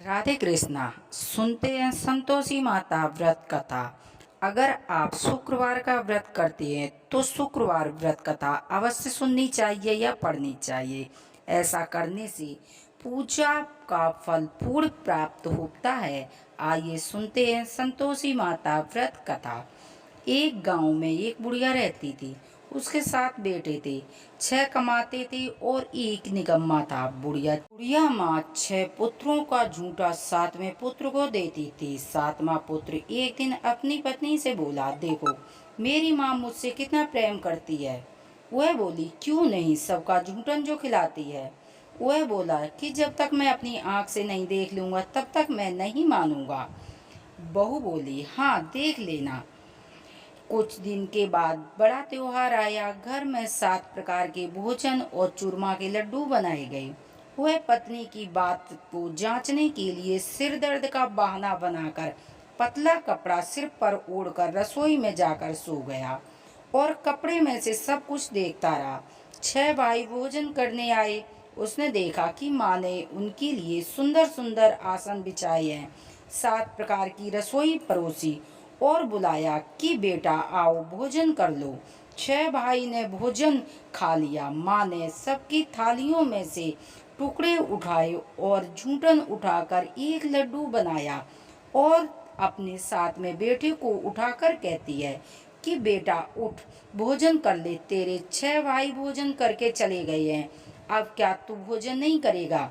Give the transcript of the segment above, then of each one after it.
राधे कृष्णा। सुनते हैं संतोषी माता व्रत कथा। अगर आप शुक्रवार का व्रत करते हैं तो शुक्रवार व्रत कथा अवश्य सुननी चाहिए या पढ़नी चाहिए। ऐसा करने से पूजा का फल पूर्ण प्राप्त होता है। आइए सुनते हैं संतोषी माता व्रत कथा। एक गांव में एक बुढ़िया रहती थी। उसके 7 बेटे थे। 6 कमाते थे और एक निकम्मा था। बुढ़िया बुढ़िया माँ 6 पुत्रों का झूठा 7वें पुत्र को देती थी। 7वां पुत्र एक दिन अपनी पत्नी से बोला, देखो मेरी माँ मुझसे कितना प्रेम करती है। वह बोली, क्यों नहीं, सबका झूठन जो खिलाती है। वह बोला कि जब तक मैं अपनी आँख से नहीं देख लूँगा तब तक मैं नहीं मानूंगा। बहू बोली, हाँ देख लेना। कुछ दिन के बाद बड़ा त्योहार आया। घर में 7 प्रकार के भोजन और चूरमा के लड्डू बनाए गए। वह पत्नी की बात को जांचने के लिए सिर दर्द का बहाना बनाकर पतला कपड़ा सिर पर ओढ़कर रसोई में जाकर सो गया और कपड़े में से सब कुछ देखता रहा। 6 भाई भोजन करने आए। उसने देखा कि माँ ने उनके लिए सुंदर सुंदर आसन बिछाए हैं। 7 प्रकार की रसोई परोसी और बुलाया कि बेटा आओ भोजन कर लो। 6 भाई ने भोजन खा लिया। माँ ने सबकी थालियों में से टुकड़े उठाए और झूठन उठाकर एक लड्डू बनाया और अपने साथ में बेटे को उठाकर कहती है कि बेटा उठ, भोजन कर ले। तेरे 6 भाई भोजन करके चले गए हैं, अब क्या तू भोजन नहीं करेगा।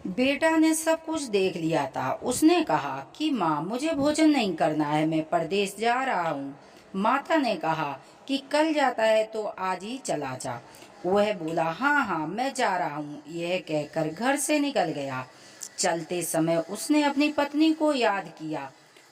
बेटा ने सब कुछ देख लिया था। उसने कहा कि माँ मुझे भोजन नहीं करना है, मैं परदेश जा रहा हूँ। माता ने कहा कि कल जाता है तो आज ही चला जा। वह बोला, हाँ हाँ मैं जा रहा हूँ। यह कहकर घर से निकल गया। चलते समय उसने अपनी पत्नी को याद किया।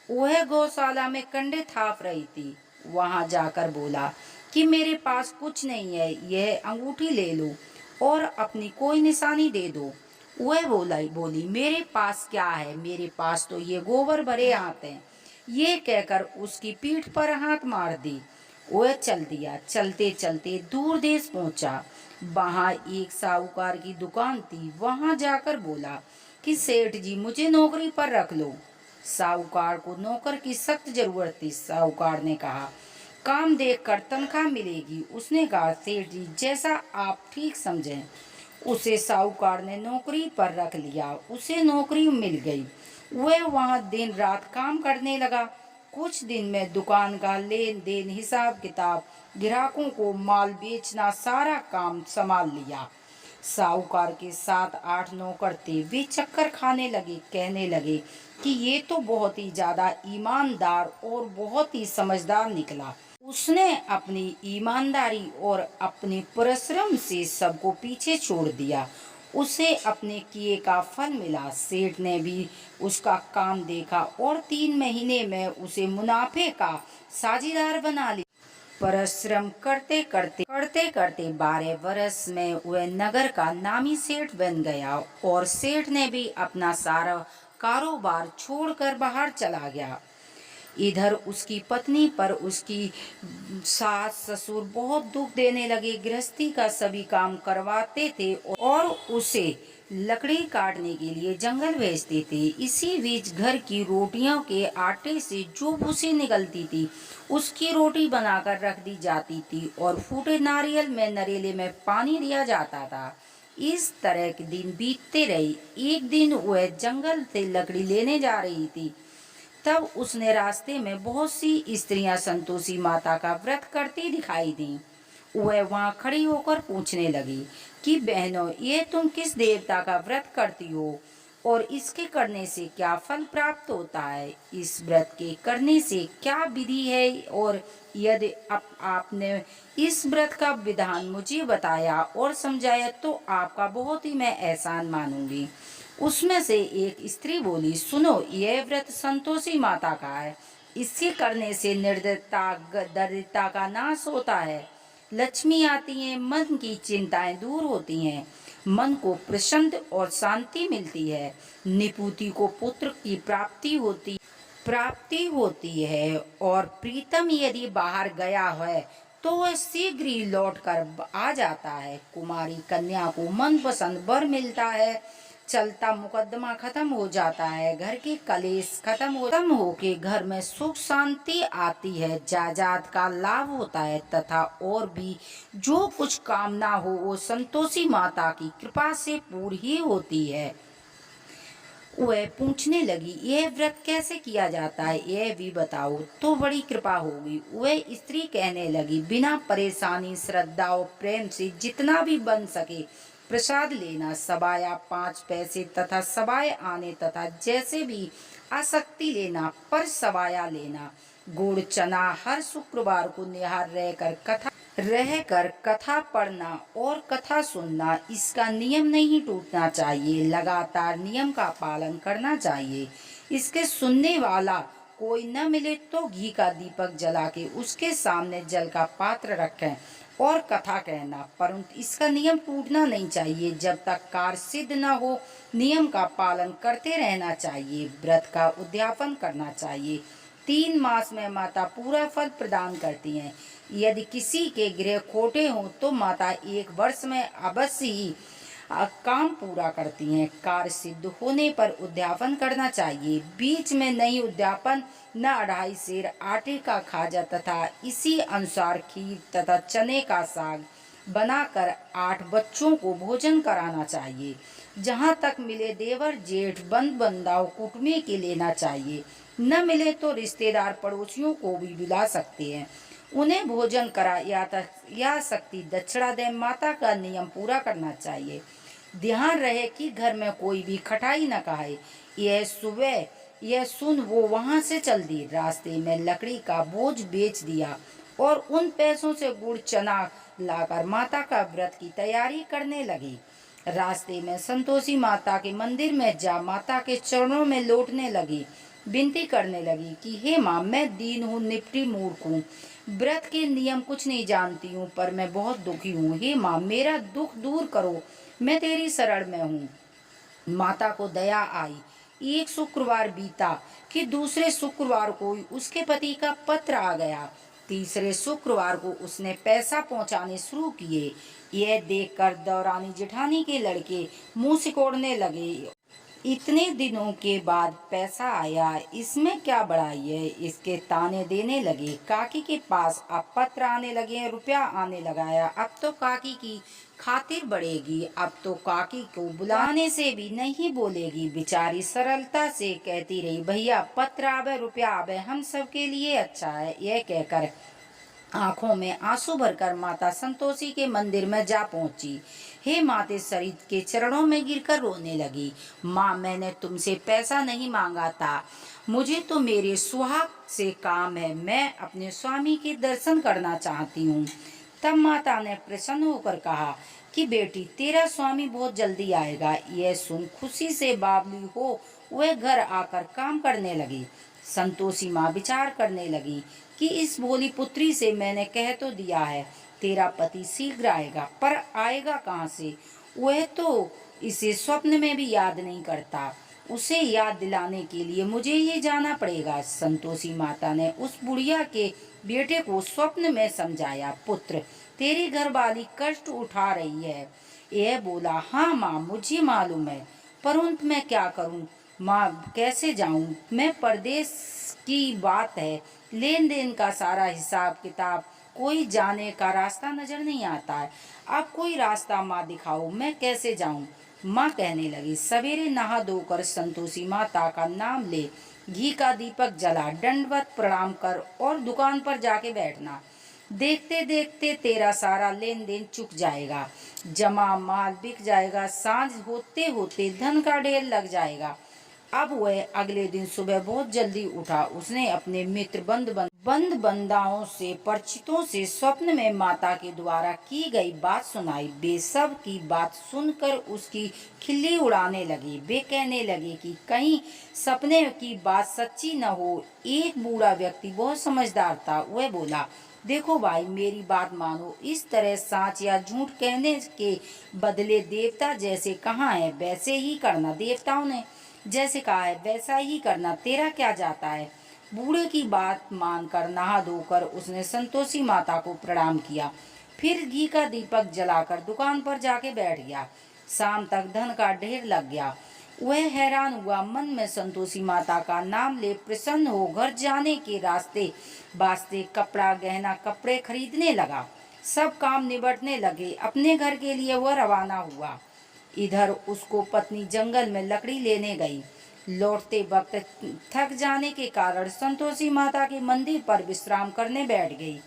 वह गौशाला में कंडे थाप रही थी। वहां जाकर बोला कि मेरे पास कुछ नहीं है, यह अंगूठी ले लो और अपनी कोई निशानी दे दो। वह बोली मेरे पास क्या है, मेरे पास तो ये गोबर भरे हाथ हैं। ये कहकर उसकी पीठ पर हाथ मार दी। वह चल दिया। चलते चलते दूर देश पहुंचा। वहां एक साहूकार की दुकान थी। वहां जाकर बोला कि सेठ जी मुझे नौकरी पर रख लो। साहूकार को नौकर की सख्त जरूरत थी। साहूकार ने कहा, काम देखकर तनख्वाह मिलेगी। उसने कहा, सेठ जी जैसा आप ठीक समझें। उसे साहूकार ने नौकरी पर रख लिया। उसे नौकरी मिल गई। वह वहां दिन रात काम करने लगा। कुछ दिन में दुकान का लेन देन, हिसाब किताब, ग्राहकों को माल बेचना, सारा काम संभाल लिया। साहूकार के 7-8 नौकर थे। वे चक्कर खाने लगे, कहने लगे कि ये तो बहुत ही ज्यादा ईमानदार और बहुत ही समझदार निकला। उसने अपनी ईमानदारी और अपने परिश्रम से सबको पीछे छोड़ दिया। उसे अपने किए का फल मिला। सेठ ने भी उसका काम देखा और 3 महीने में उसे मुनाफे का साझीदार बना लिया। परिश्रम करते करते 12 वर्ष में वह नगर का नामी सेठ बन गया और सेठ ने भी अपना सारा कारोबार छोड़कर बाहर चला गया। इधर उसकी पत्नी पर उसकी सास ससुर बहुत दुख देने लगे। गृहस्थी का सभी काम करवाते थे और उसे लकड़ी काटने के लिए जंगल भेजते थे। इसी बीच घर की रोटियों के आटे से जो भूसी निकलती थी उसकी रोटी बनाकर रख दी जाती थी और फूटे नारियल में नरेले में पानी दिया जाता था। इस तरह के दिन बीतते रहे। एक दिन वह जंगल से लकड़ी लेने जा रही थी। तब उसने रास्ते में बहुत सी स्त्रियां संतोषी माता का व्रत करती दिखाई दी। वह वहां खड़ी होकर पूछने लगी कि बहनों, ये तुम किस देवता का व्रत करती हो और इसके करने से क्या फल प्राप्त होता है? इस व्रत के करने से क्या विधि है और यदि आपने इस व्रत का विधान मुझे बताया और समझाया तो आपका बहुत ही मैं एहसान मानूंगी। उसमें से एक स्त्री बोली, सुनो, यह व्रत संतोषी माता का है। इसके करने से निर्धनता दरिद्रता का नाश होता है, लक्ष्मी आती है, मन की चिंताएं दूर होती हैं, मन को प्रसन्न और शांति मिलती है, निपुति को पुत्र की प्राप्ति होती है और प्रीतम यदि बाहर गया है तो वह शीघ्र ही लौट कर आ जाता है। कुमारी कन्या को मनपसंद वर मिलता है। चलता मुकदमा खत्म हो जाता है, घर के कलेश खत्म होके घर में सुख शांति आती है, जायदाद का लाभ होता है तथा और भी जो कुछ कामना हो वो संतोषी माता की कृपा से पूरी होती है। वह पूछने लगी, यह व्रत कैसे किया जाता है, यह भी बताओ तो बड़ी कृपा होगी। वह स्त्री कहने लगी, बिना परेशानी श्रद्धा और प्रेम से जितना भी बन सके प्रसाद लेना, सवाया 5 पैसे तथा सवाए आने तथा जैसे भी आसक्ति लेना, पर सवाया लेना। गुड़ चना हर शुक्रवार को निहार रहकर कथा पढ़ना और कथा सुनना, इसका नियम नहीं टूटना चाहिए, लगातार नियम का पालन करना चाहिए। इसके सुनने वाला कोई न मिले तो घी का दीपक जला के उसके सामने जल का पात्र रखें और कथा कहना, परंतु इसका नियम टूटना नहीं चाहिए। जब तक कार्य सिद्ध न हो नियम का पालन करते रहना चाहिए। व्रत का उद्यापन करना चाहिए। 3 मास में माता पूरा फल प्रदान करती हैं। यदि किसी के गृह खोटे हों तो माता 1 वर्ष में अवश्य ही काम पूरा करती हैं। कार्य सिद्ध होने पर उद्यापन करना चाहिए। बीच में नहीं उद्यापन न 2.5 सेर आटे का खाजा तथा इसी अनुसार खीर तथा चने का साग बनाकर 8 बच्चों को भोजन कराना चाहिए। जहाँ तक मिले देवर जेठ बंद बंदाव कुटुंबी के लेना चाहिए, न मिले तो रिश्तेदार पड़ोसियों को भी बुला सकते हैं, उन्हें भोजन करा या शक्ति दक्षिणा दे। माता का नियम पूरा करना चाहिए। ध्यान रहे कि घर में कोई भी खटाई न खाए। यह सुन वो वहां से चल दी। रास्ते में लकड़ी का बोझ बेच दिया और उन पैसों से गुड़ चना लाकर माता का व्रत की तैयारी करने लगी। रास्ते में संतोषी माता के मंदिर में जा माता के चरणों में लौटने लगी, विनती करने लगी कि हे माँ, मैं दीन हूँ, निपटी मूर्ख हूँ, व्रत के नियम कुछ नहीं जानती हूँ, पर मैं बहुत दुखी हूँ। हे माँ, मेरा दुख दूर करो, मैं तेरी शरण में हूँ। माता को दया आई। एक शुक्रवार बीता कि दूसरे शुक्रवार को उसके पति का पत्र आ गया। तीसरे शुक्रवार को उसने पैसा पहुंचाने शुरू किए। यह देखकर दौरानी जेठानी के लड़के मुंह सिकोड़ने लगे। इतने दिनों के बाद पैसा आया, इसमें क्या बड़ाई है, इसके ताने देने लगे। काकी के पास अब पत्र आने लगे, रुपया आने लगाया। अब तो काकी की खातिर बढ़ेगी, अब तो काकी को बुलाने से भी नहीं बोलेगी। बेचारी सरलता से कहती रही, भैया पत्र आवे, रुपया आवे, हम सबके लिए अच्छा है। यह कहकर आंखों में आंसू भरकर माता संतोषी के मंदिर में जा पहुंची। हे माते शरीर के चरणों में गिरकर रोने लगी। माँ, मैंने तुमसे पैसा नहीं मांगा था, मुझे तो मेरे सुहाग से काम है, मैं अपने स्वामी के दर्शन करना चाहती हूँ। तब माता ने प्रसन्न होकर कहा कि बेटी, तेरा स्वामी बहुत जल्दी आएगा। यह सुन खुशी से बावली हो वह घर आकर काम करने लगी। संतोषी माँ विचार करने लगी कि इस भोली पुत्री से मैंने कह तो दिया है तेरा पति शीघ्र आएगा, पर आएगा कहाँ से? वह तो इसे स्वप्न में भी याद नहीं करता। उसे याद दिलाने के लिए मुझे ये जाना पड़ेगा। संतोषी माता ने उस बुढ़िया के बेटे को स्वप्न में समझाया, पुत्र, तेरी घरवाली कष्ट उठा रही है। यह बोला, हाँ माँ, मुझे मालूम है, परंतु मैं क्या करूँ माँ, कैसे जाऊँ? मैं परदेश की बात है, लेन देन का सारा हिसाब किताब, कोई जाने का रास्ता नजर नहीं आता है। अब कोई रास्ता माँ दिखाओ, मैं कैसे जाऊं? माँ कहने लगी, सवेरे नहा धोकर संतोषी माता का नाम ले, घी का दीपक जला, दंडवत प्रणाम कर और दुकान पर जाके बैठना। देखते देखते तेरा सारा लेन देन चुक जाएगा, जमा माल बिक जाएगा, सांझ होते होते धन का ढेर लग जाएगा। अब वह अगले दिन सुबह बहुत जल्दी उठा। उसने अपने मित्र बंद बंदाओं से परिचितों से स्वप्न में माता के द्वारा की गई बात सुनाई। वे सब की बात सुनकर उसकी खिल्ली उड़ाने लगी। वे कहने लगे कि कहीं सपने की बात सच्ची न हो। एक बूढ़ा व्यक्ति बहुत समझदार था। वह बोला, देखो भाई, मेरी बात मानो, इस तरह सच या झूठ कहने के बदले देवता जैसे कहा है वैसे ही करना, देवताओं ने जैसे कहा है वैसा ही करना, तेरा क्या जाता है? बूढ़े की बात मानकर नहा धोकर उसने संतोषी माता को प्रणाम किया। फिर घी का दीपक जलाकर दुकान पर जाके बैठ गया। शाम तक धन का ढेर लग गया। वह हैरान हुआ, मन में संतोषी माता का नाम ले प्रसन्न हो घर जाने के रास्ते वास्ते कपड़ा गहना कपड़े खरीदने लगा। सब काम निबटने लगे, अपने घर के लिए वह रवाना हुआ। इधर उसको पत्नी जंगल में लकड़ी लेने गई। लौटते वक्त थक जाने के कारण संतोषी माता के मंदिर पर विश्राम करने बैठ गई।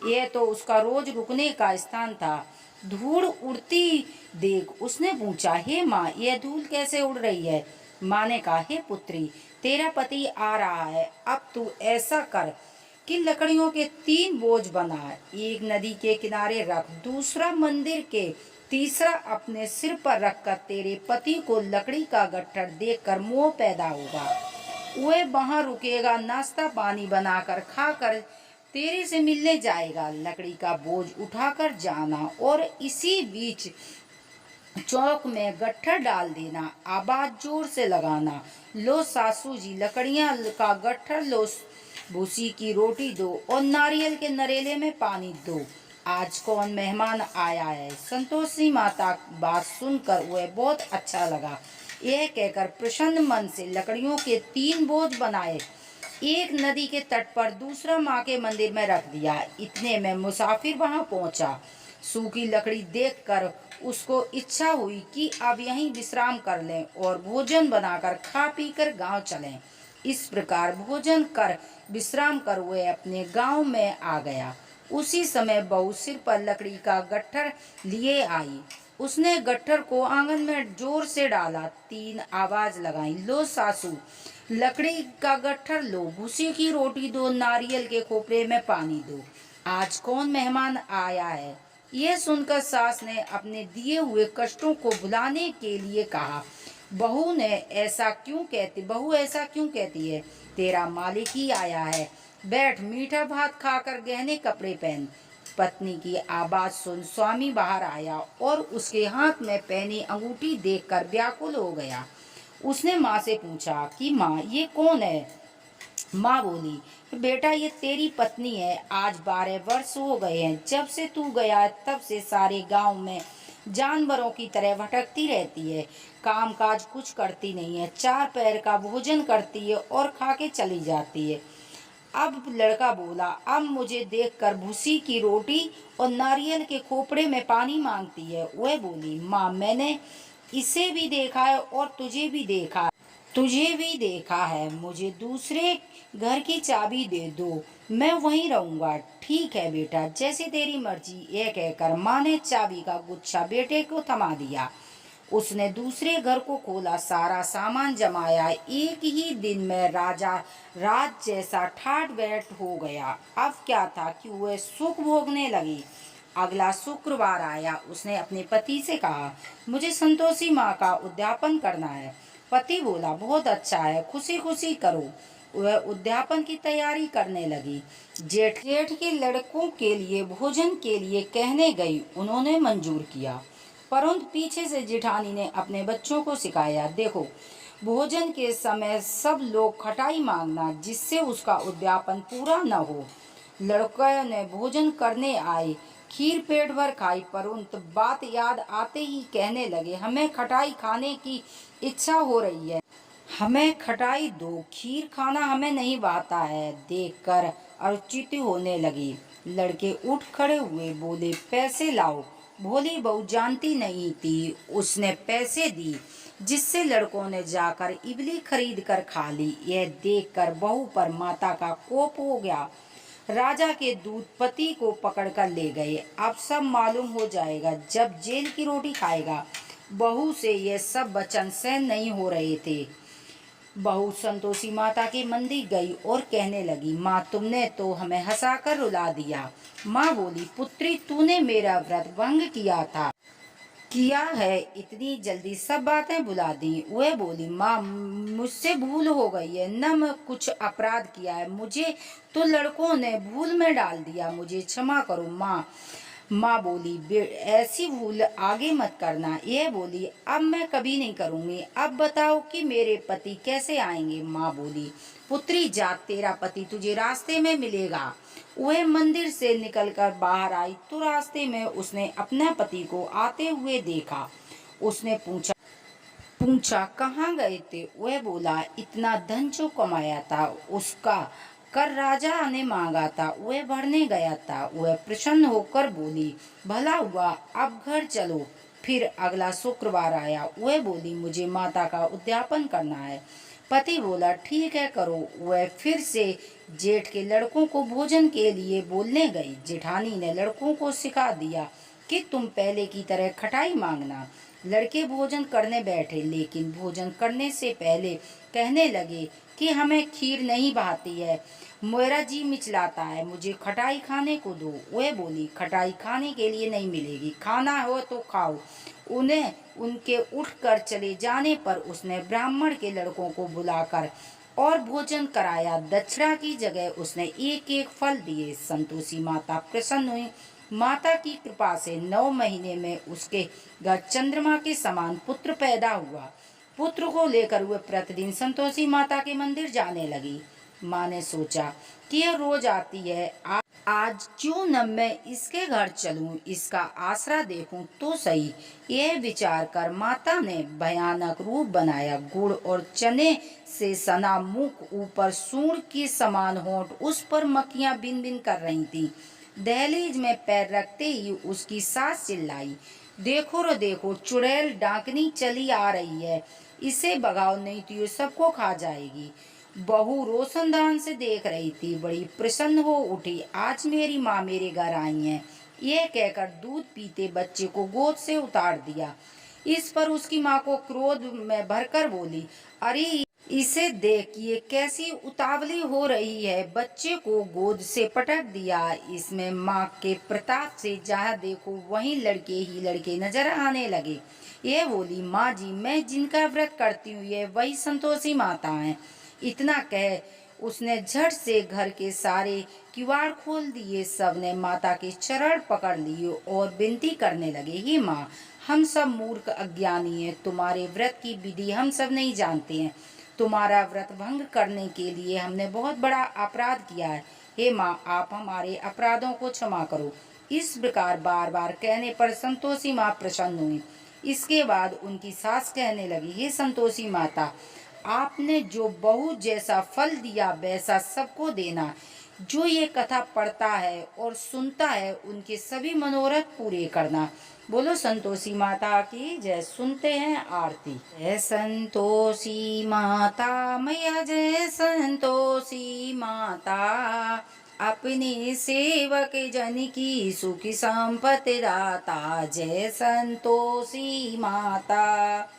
यह तो उसका रोज रुकने का स्थान था। धूल उड़ती देख उसने पूछा, हे माँ, यह धूल कैसे उड़ रही है? माँ ने कहा, हे पुत्री, तेरा पति आ रहा है। अब तू ऐसा कर कि लकड़ियों के 3 बोझ बना, एक नदी के किनारे रख, दूसरा मंदिर के, तीसरा अपने सिर पर रखकर तेरे पति को लकड़ी का गट्ठर देखकर मोह पैदा होगा। वह वहां रुकेगा, नाश्ता पानी बनाकर खाकर तेरे से मिलने जाएगा। लकड़ी का बोझ उठाकर जाना और इसी बीच चौक में गट्ठर डाल देना, आवाज जोर से लगाना, लो सासू जी लकड़ियां का गट्ठर लो, भूसी की रोटी दो और नारियल के नरेले में पानी दो। आज कौन मेहमान आया है? संतोषी माता बात सुनकर वह बहुत अच्छा लगा। यह कहकर प्रसन्न मन से लकड़ियों के 3 बोझ बनाए, एक नदी के तट पर, दूसरा माँ के मंदिर में रख दिया। इतने में मुसाफिर वहां पहुंचा। सूखी लकड़ी देखकर उसको इच्छा हुई कि अब यहीं विश्राम कर लें और भोजन बनाकर खा पीकर गांव चलें। इस प्रकार भोजन कर विश्राम कर वह अपने गांव में आ गया। उसी समय बहू सिर पर लकड़ी का गट्ठर लिए आई। उसने गट्ठर को आंगन में जोर से डाला, 3 आवाज लगाई, लो सासू लकड़ी का गट्ठर लो, भूसी की रोटी दो, नारियल के खोपरे में पानी दो। आज कौन मेहमान आया है? यह सुनकर सास ने अपने दिए हुए कष्टों को भुलाने के लिए कहा, बहू ऐसा क्यों कहती है? तेरा मालिक ही आया है, बैठ मीठा भात खाकर गहने कपड़े पहन। पत्नी की आवाज सुन स्वामी बाहर आया और उसके हाथ में पहनी अंगूठी देखकर व्याकुल हो गया। उसने माँ से पूछा कि माँ, ये कौन है? माँ बोली, बेटा, ये तेरी पत्नी है। आज 12 वर्ष हो गए हैं जब से तू गया, तब से सारे गांव में जानवरों की तरह भटकती रहती है, काम काज कुछ करती नहीं है, 4 पैर का भोजन करती है और खा के चली जाती है। अब लड़का बोला, अब मुझे देखकर भूसी की रोटी और नारियल के खोपड़े में पानी मांगती है। वह बोली, माँ, मैंने इसे भी देखा है और तुझे भी देखा है। मुझे दूसरे घर की चाबी दे दो, मैं वहीं रहूंगा। ठीक है बेटा, जैसे तेरी मर्जी। यह कहकर माँ ने चाबी का गुच्छा बेटे को थमा दिया। उसने दूसरे घर को खोला, सारा सामान जमाया। एक ही दिन में राजा राज जैसा ठाट बैठ हो गया। अब क्या था कि वह सुख भोगने लगी। अगला शुक्रवार आया। उसने अपने पति से कहा, मुझे संतोषी माँ का उद्यापन करना है। पति बोला, बहुत अच्छा है, खुशी खुशी करो। वह उद्यापन की तैयारी करने लगी। जेठ के लड़कों के लिए भोजन के लिए कहने गई। उन्होंने मंजूर किया, परंतु पीछे से जेठानी ने अपने बच्चों को सिखाया, देखो, भोजन के समय सब लोग खटाई मांगना, जिससे उसका उद्यापन पूरा न हो। लड़के ने भोजन करने आए, खीर पेट भर खाई, परंतु बात याद आते ही कहने लगे, हमें खटाई खाने की इच्छा हो रही है, हमें खटाई दो, खीर खाना हमें नहीं भाता है। देखकर अरुचित होने लगी। लड़के उठ खड़े हुए, बोले, पैसे लाओ। भोली बहू जानती नहीं थी, उसने पैसे दी, जिससे लड़कों ने जाकर इमली खरीद कर खा ली। यह देखकर बहू पर माता का कोप हो गया। राजा के दूत पति को पकड़कर ले गए। अब सब मालूम हो जाएगा जब जेल की रोटी खाएगा। बहू से यह सब वचन सहन नहीं हो रहे थे। बहू संतोषी माता के मंदिर गई और कहने लगी, माँ, तुमने तो हमें हंसाकर रुला दिया। माँ बोली, पुत्री, तूने मेरा व्रत भंग किया है, इतनी जल्दी सब बातें भुला दी। वह बोली, माँ, मुझसे भूल हो गई है, न मैं कुछ अपराध किया है, मुझे तो लड़कों ने भूल में डाल दिया, मुझे क्षमा करो माँ। माँ बोली, ऐसी भूल आगे मत करना। यह बोली, अब मैं कभी नहीं करूँगी। अब बताओ कि मेरे पति कैसे आएंगे? माँ बोली, पुत्री, जा, तेरा पति तुझे रास्ते में मिलेगा। वह मंदिर से निकलकर बाहर आई तो रास्ते में उसने अपने पति को आते हुए देखा। उसने पूछा कहाँ गए थे। वह बोला इतना धन जो कमाया था उसका कर राजा ने मांगा था, वह भरने गया था। वह प्रसन्न होकर बोली भला हुआ, अब घर चलो। फिर अगला शुक्रवार आया। वह बोली मुझे माता का उद्यापन करना है। पति बोला ठीक है करो। वह फिर से जेठ के लड़कों को भोजन के लिए बोलने गई। जेठानी ने लड़कों को सिखा दिया कि तुम पहले की तरह खटाई मांगना। लड़के भोजन करने बैठे, लेकिन भोजन करने से पहले कहने लगे कि हमें खीर नहीं भाती है, मेरा जी मिचलाता है, मुझे खटाई खाने को दो। वह बोली खटाई खाने के लिए नहीं मिलेगी, खाना हो तो खाओ। उन्हें उनके उठकर चले जाने पर उसने ब्राह्मण के लड़कों को बुलाकर और भोजन कराया। दक्षिणा की जगह उसने एक एक फल दिए। संतोषी माता प्रसन्न हुई। माता की कृपा से 9 महीने में उसके घर चंद्रमा के समान पुत्र पैदा हुआ। पुत्र को लेकर वह प्रतिदिन संतोषी माता के मंदिर जाने लगी। माँ ने सोचा कि यह रोज आती है, आज क्यों न मैं इसके घर चलूं, इसका आसरा देखूं तो सही। यह विचार कर माता ने भयानक रूप बनाया। गुड़ और चने से सना मुख, ऊपर सूंड के समान होंठ, उस पर मक्खियां बिन बिन कर रही थीं। दहलीज में पैर रखते ही उसकी सास चिल्लाई देखो रो देखो, चुड़ैल डाकनी चली आ रही है, इसे भगाओ नहीं तो ये सबको खा जाएगी। बहू रोशनदान से देख रही थी, बड़ी प्रसन्न हो उठी। आज मेरी माँ मेरे घर आई है, यह कहकर दूध पीते बच्चे को गोद से उतार दिया। इस पर उसकी माँ को क्रोध में भरकर बोली अरे इसे देख, ये कैसी उतावली हो रही है। बच्चे को गोद से पटक दिया। इसमें माँ के प्रताप से जहाँ देखो वहीं लड़के ही लड़के नजर आने लगे। ये बोली माँ जी, मैं जिनका व्रत करती हूँ ये वही संतोषी माता हैं। इतना कह उसने झट से घर के सारे किवाड़ खोल दिए। सबने माता के चरण पकड़ लिए और विनती करने लगे हे माँ, हम सब मूर्ख अज्ञानी हैं, तुम्हारे व्रत की विधि हम सब नहीं जानते हैं। तुम्हारा व्रत भंग करने के लिए हमने बहुत बड़ा अपराध किया है। हे माँ, आप हमारे अपराधों को क्षमा करो। इस प्रकार बार बार कहने पर संतोषी माँ प्रसन्न हुई। इसके बाद उनकी सास कहने लगी हे संतोषी माता, आपने जो बहू जैसा फल दिया वैसा सबको देना। जो ये कथा पढ़ता है और सुनता है उनके सभी मनोरथ पूरे करना। बोलो संतोषी माता की जय। सुनते हैं आरती। जय संतोषी माता मैया, जय संतोषी माता, अपने सेवक जन की सुखी संपत्ति दाता। जय संतोषी माता।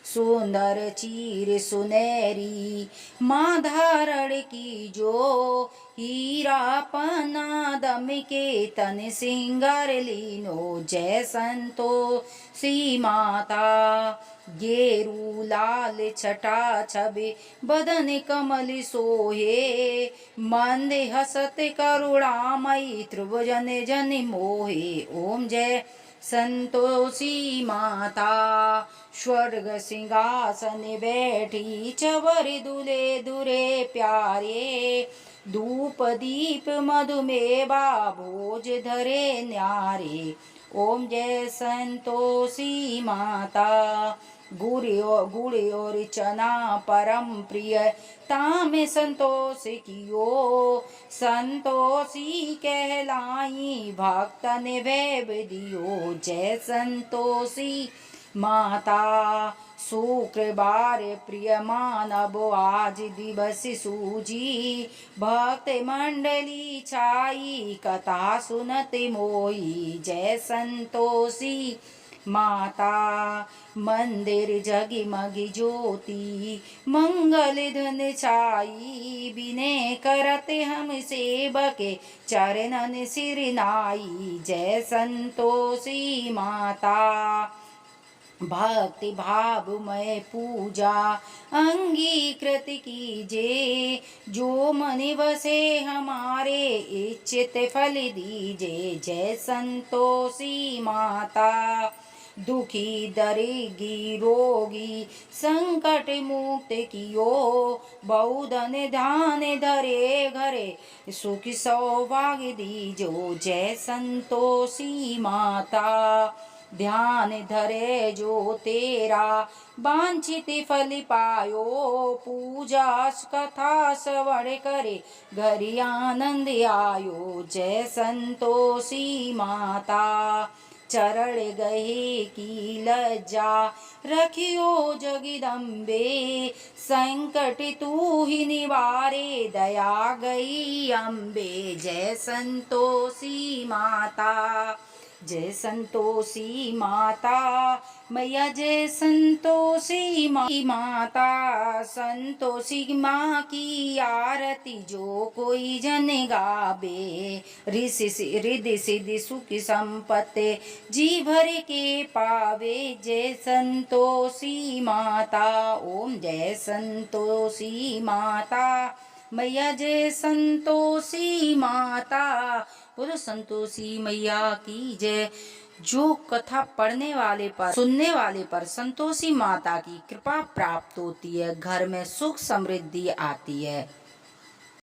सुंदर चीर सुनहरी माँ धारण की जो, हीरा पन्ना दम के तन सिंगार लीनो। जय संतोषी माता। गेरू लाल छटा छबे बदन कमल सोहे, मंदे हसत करुणामयी त्रिभुवन जन मोहे। ओम जय संतोषी माता। स्वर्ग सिंहासन बैठी चवर दुले दुरे प्यारे, धूप दीप मधुमेवा भोज धरे न्यारे। ओम जय संतोषी माता। गुड़ और चना परम प्रिय ताम संतोष कियो, संतोषी कहलाई भक्तन वैभ दियो। जय संतोषी माता। शुक्रवार प्रिय मानव आज दिवस सूजी, भक्त मंडली छाई कथा सुनत मोई। जय संतोषी माता। मंदिर जगमगी ज्योति मंगल धन छाई, बिने करते हम सेवक चरणन सिर नाई। जय संतोषी माता। भक्ति भावमय पूजा अंगीकृत कीजे, जो मन बसे हमारे इच्छित फल दीजे। जय संतोषी माता। दुखी दरिद्री रोगी संकट मुक्त कियो, बहुधन धान धरे घरे सुख सौभाग्य दीजो। जय संतोषी माता। ध्यान धरे जो तेरा वांछित फल पायो। पूजा कथा श्रवण करे घरि आनंद आयो। जय संतोषी माता चरण गहे की लज्जा रखियो जगदम्बे। संकट तू ही निवारे दया गई अम्बे। जय संतोषी माता जय संतोषी माता मैया जय संतोषी माता। संतोषी माँ की आरती जो कोई जन गावे। रिद्धि सिद्धि सुख संपत्ति जी भर के पावे। जय संतोषी माता ओम जय संतोषी माता मैया जय संतोषी माता। बोलो संतोषी मैया की जय। जो कथा पढ़ने वाले पर सुनने वाले पर संतोषी माता की कृपा प्राप्त होती है, घर में सुख समृद्धि आती है।